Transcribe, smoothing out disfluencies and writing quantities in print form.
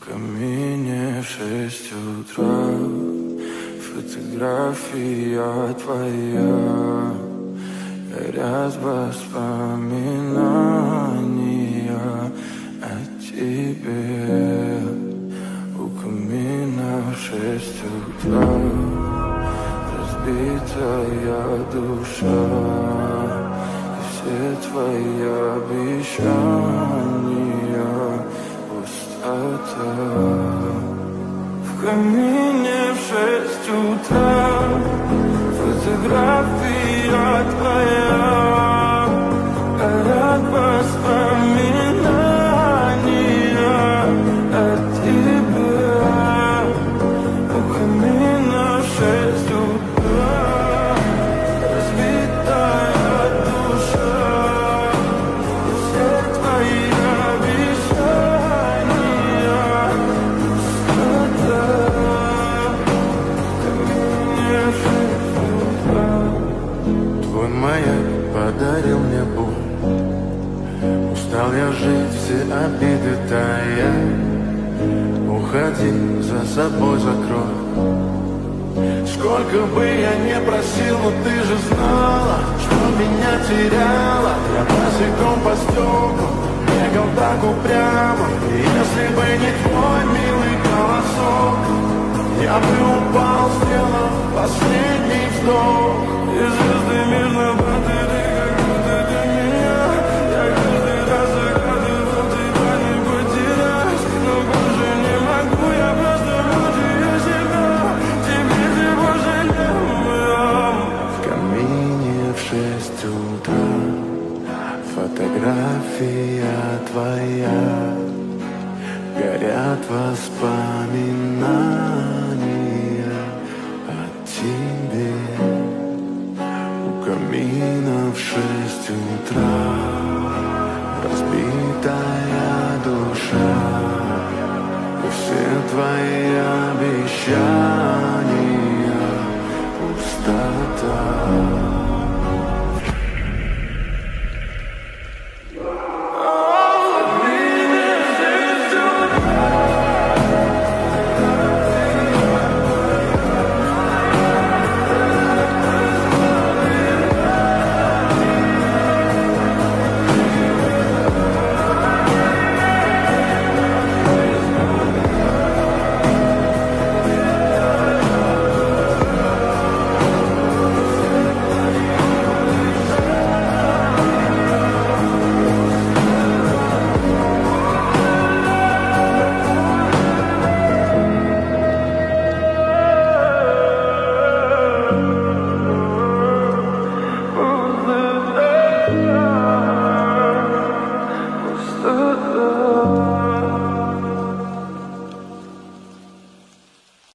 камине в 6 утра, фотография твоя, горят воспоминания о тебе. У камина в 6 утра разбитая душа, и все твои обещания пустота. В камине в 6 утра фотография твоя, горят воспоминания о тебе. У камина в 6 утра разбитая душа, и все твои обещания пустота. В камине в 6 утра. Твой маяк подарил мне боль, устал я жить, все обиды тая. Уходи, за собой закрой. Сколько бы я не просил, но ты же знала, что меня теряла. Я босиком по стеклу бегал так упрямо, и если бы не твой милый голосок, я бы упал, сделав последний вздох. И звезды мирно падали, как будто для меня. Я каждый раз загадывал тебя не потерять, но больше не могу, я просто мучаю себя. Теперь ты пожалел. В камине в 6 утра фотография твоя, горят воспоминания о тебе. У камина в 6 утра разбитая душа, и все твои обещания пустота.